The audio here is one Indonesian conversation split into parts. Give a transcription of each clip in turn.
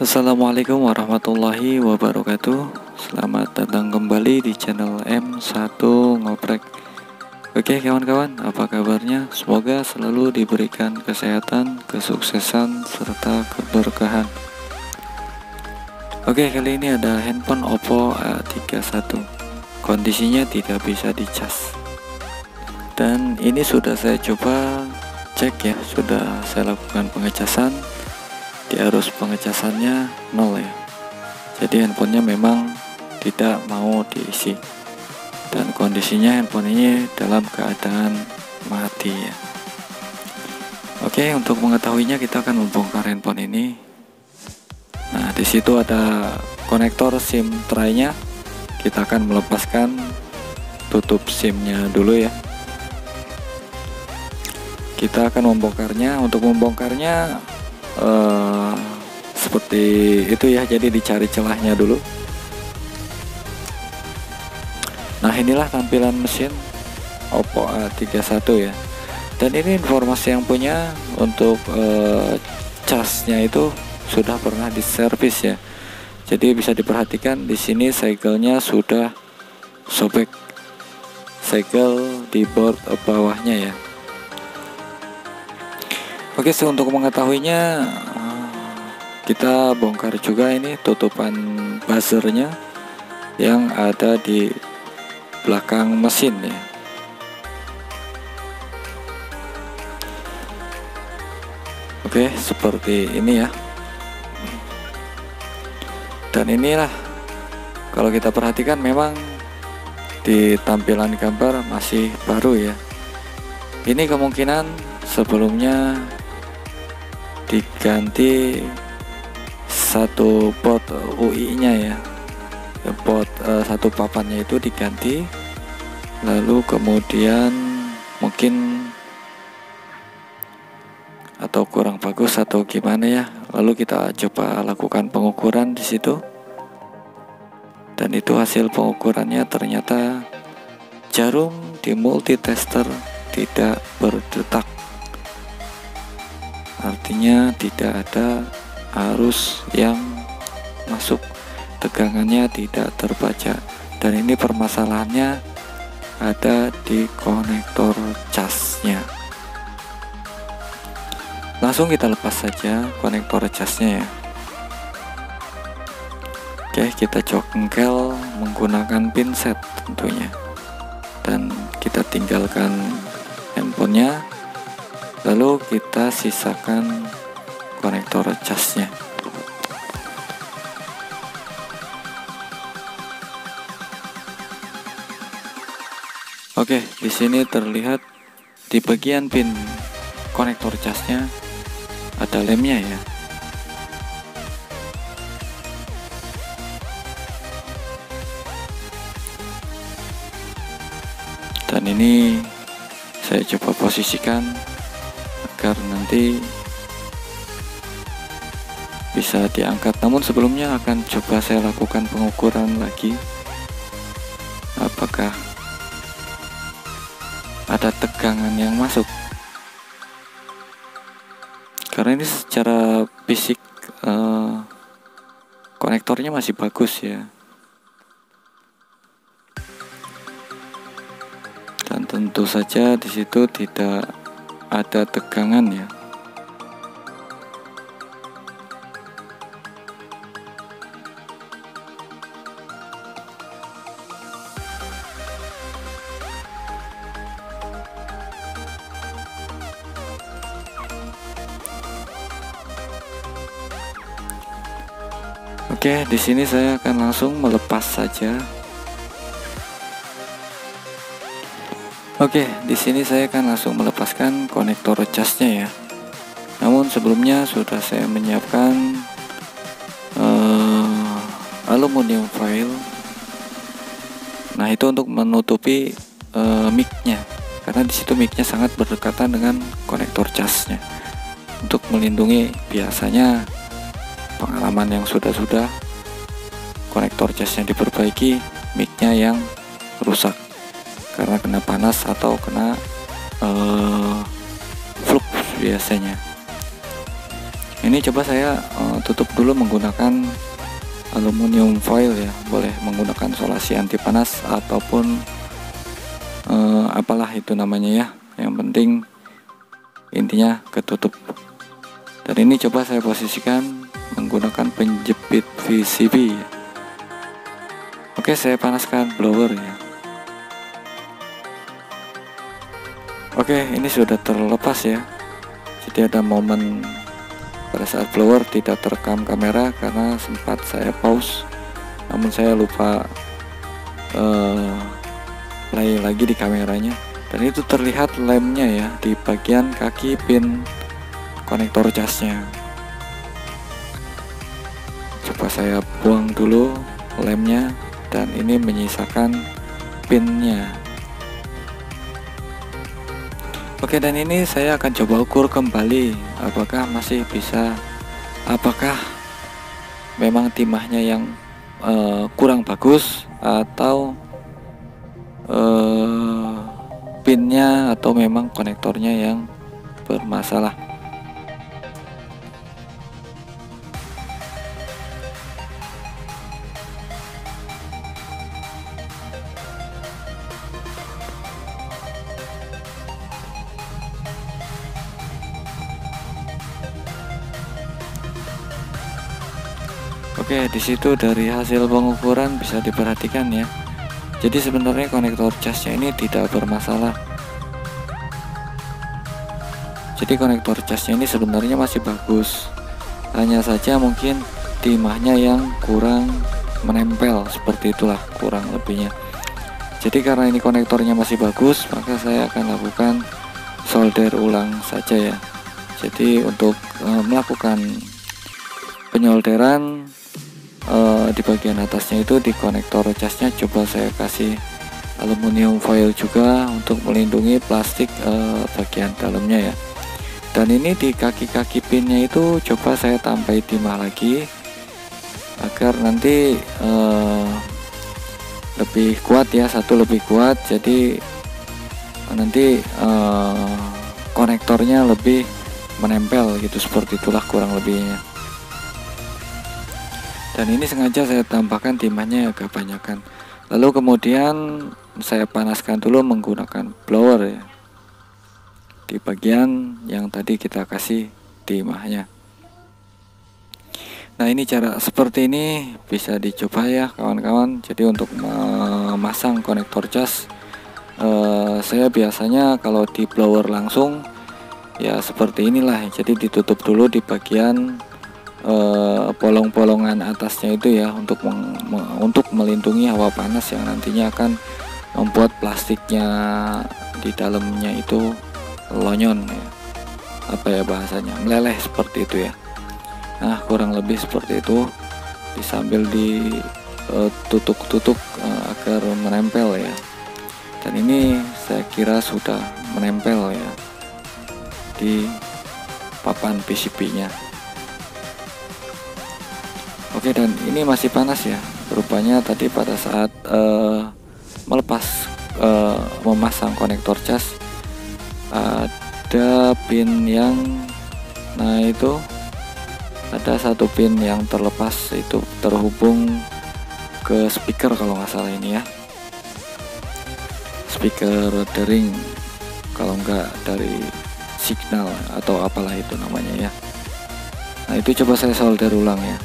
Assalamualaikum warahmatullahi wabarakatuh. Selamat datang kembali di channel M1 Ngoprek. Oke kawan-kawan, apa kabarnya? Semoga selalu diberikan kesehatan, kesuksesan, serta keberkahan. Oke, kali ini ada handphone Oppo A31. Kondisinya tidak bisa dicas. Dan ini sudah saya coba cek ya, sudah saya lakukan pengecasan. Di arus pengecasannya 0 ya. Jadi handphonenya memang tidak mau diisi. Dan kondisinya handphone ini dalam keadaan mati ya. Oke, untuk mengetahuinya kita akan membongkar handphone ini. Nah, di situ ada konektor SIM tray-nya. Kita akan melepaskan tutup SIM-nya dulu ya. Kita akan membongkarnya. Untuk membongkarnya seperti itu ya, jadi dicari celahnya dulu. Nah, inilah tampilan mesin Oppo A31 ya. Dan ini informasi yang punya untuk casnya itu sudah pernah diservis ya. Jadi bisa diperhatikan di sini segelnya sudah sobek, segel di board bawahnya ya. Oke, untuk mengetahuinya kita bongkar juga ini tutupan buzzernya yang ada di belakang mesin ya. Oke, seperti ini ya. Dan inilah, kalau kita perhatikan memang di tampilan gambar masih baru ya. Ini kemungkinan sebelumnya diganti satu port UI nya ya, port satu papannya itu diganti, lalu kemudian mungkin atau kurang bagus atau gimana ya, lalu kita coba lakukan pengukuran di situ, dan itu hasil pengukurannya ternyata jarum di multitester tidak berdetak. Artinya tidak ada arus yang masuk, tegangannya tidak terbaca. Dan ini permasalahannya ada di konektor casnya. Langsung kita lepas saja konektor casnya ya. Oke, kita congkel menggunakan pinset tentunya. Dan kita tinggalkan handphonenya. Lalu kita sisakan konektor casnya. Oke, di sini terlihat di bagian pin konektor casnya ada lemnya ya. Dan ini saya coba posisikan agar nanti bisa diangkat, namun sebelumnya akan coba saya lakukan pengukuran lagi apakah ada tegangan yang masuk, karena ini secara fisik konektornya masih bagus ya, dan tentu saja di situ tidak ada tegangan ya. Oke, di sini saya akan langsung melepas saja. Oke, di sini saya akan langsung melepaskan konektor casnya ya. Namun sebelumnya sudah saya menyiapkan aluminium foil. Nah, itu untuk menutupi mic-nya, karena di situ mic-nya sangat berdekatan dengan konektor casnya. Untuk melindungi, biasanya pengalaman yang sudah konektor casnya diperbaiki, mic-nya yang rusak karena kena panas atau kena flux biasanya. Ini coba saya tutup dulu menggunakan aluminium foil ya, boleh menggunakan solasi anti panas ataupun apalah itu namanya ya, yang penting intinya ketutup. Dan ini coba saya posisikan menggunakan penjepit PCB ya. Oke, saya panaskan blower ya. Oke, ini sudah terlepas ya. Jadi ada momen pada saat blower tidak terekam kamera karena sempat saya pause, namun saya lupa play lagi di kameranya. Dan itu terlihat lemnya ya di bagian kaki pin konektor casnya. Coba saya buang dulu lemnya, dan ini menyisakan pinnya. Oke, dan ini saya akan coba ukur kembali apakah masih bisa, apakah memang timahnya yang kurang bagus atau pinnya atau memang konektornya yang bermasalah. Oke, disitu dari hasil pengukuran bisa diperhatikan ya. Jadi sebenarnya konektor casnya ini tidak bermasalah. Jadi konektor casnya ini sebenarnya masih bagus. Hanya saja mungkin timahnya yang kurang menempel, seperti itulah kurang lebihnya. Jadi karena ini konektornya masih bagus, maka saya akan lakukan solder ulang saja ya. Jadi untuk melakukan penyolderan di bagian atasnya itu di konektor casnya, coba saya kasih aluminium foil juga untuk melindungi plastik bagian dalamnya ya. Dan ini di kaki-kaki pinnya itu coba saya tambahi timah lagi agar nanti lebih kuat ya, satu lebih kuat, jadi nanti konektornya lebih menempel gitu, seperti itulah kurang lebihnya. Dan ini sengaja saya tambahkan timahnya agak banyakan. Lalu kemudian saya panaskan dulu menggunakan blower ya, di bagian yang tadi kita kasih timahnya. Nah, ini cara seperti ini bisa dicoba ya kawan-kawan. Jadi untuk memasang konektor cas, saya biasanya kalau di blower langsung ya seperti inilah. Jadi ditutup dulu di bagian bolong-bolongan atasnya itu ya, untuk melindungi hawa panas yang nantinya akan membuat plastiknya di dalamnya itu lonyon ya, apa ya bahasanya, meleleh seperti itu ya. Nah, kurang lebih seperti itu, sambil ditutup-tutup agar menempel ya. Dan ini saya kira sudah menempel ya di papan PCB-nya. Oke, dan ini masih panas ya. Rupanya tadi pada saat memasang konektor cas, ada pin yang, nah itu ada satu pin yang terlepas, itu terhubung ke speaker kalau nggak salah ini ya, speaker dering kalau nggak dari signal atau apalah itu namanya ya. Nah, itu coba saya solder ulang ya,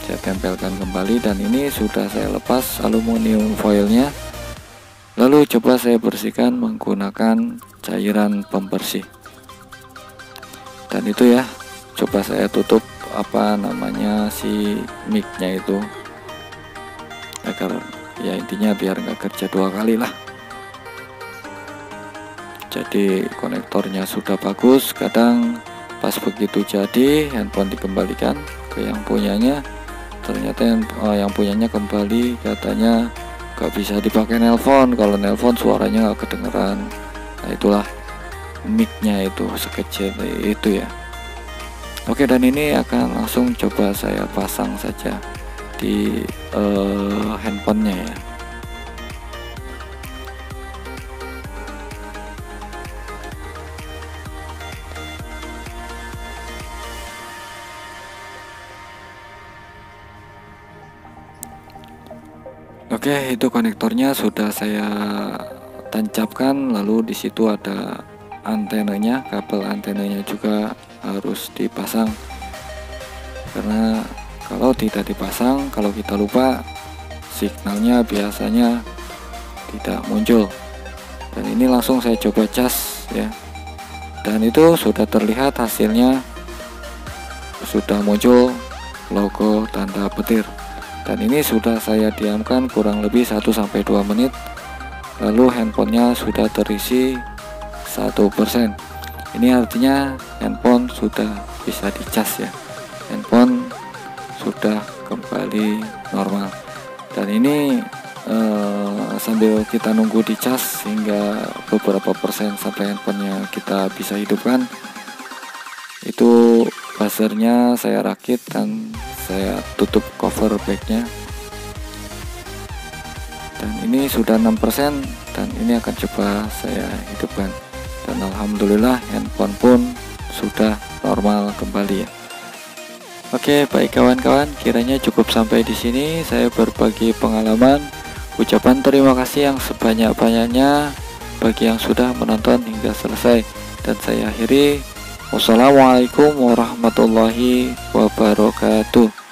saya tempelkan kembali, dan ini sudah saya lepas aluminium foilnya. Lalu coba saya bersihkan menggunakan cairan pembersih. Dan itu ya, coba saya tutup apa namanya si mic-nya itu, agar ya intinya biar nggak kerja dua kali lah. Jadi konektornya sudah bagus, kadang pas begitu jadi handphone dikembalikan ke yang punyanya, ternyata yang punyanya kembali katanya gak bisa dipakai nelpon, kalau nelpon suaranya gak kedengeran. Nah, itulah mic-nya itu sekecil itu ya. Oke, dan ini akan langsung coba saya pasang saja di handphonenya ya. Oke, itu konektornya sudah saya tancapkan, lalu di situ ada antenanya, kabel antenanya juga harus dipasang, karena kalau tidak dipasang, kalau kita lupa, signalnya biasanya tidak muncul. Dan ini langsung saya coba cas ya, dan itu sudah terlihat hasilnya, sudah muncul logo tanda petir. Dan ini sudah saya diamkan kurang lebih 1-2 menit, lalu handphonenya sudah terisi 1%. Ini artinya handphone sudah bisa dicas ya, handphone sudah kembali normal. Dan ini sambil kita nunggu dicas hingga beberapa persen sampai handphonenya kita bisa hidupkan, itu buzzernya saya rakit dan saya tutup cover backnya. Dan ini sudah 6%, dan ini akan coba saya hidupkan, dan alhamdulillah handphone pun sudah normal kembali ya. Oke, baik kawan-kawan, kiranya cukup sampai di sini saya berbagi pengalaman. Ucapan terima kasih yang sebanyak-banyaknya bagi yang sudah menonton hingga selesai, dan saya akhiri. Wassalamualaikum warahmatullahi wabarakatuh.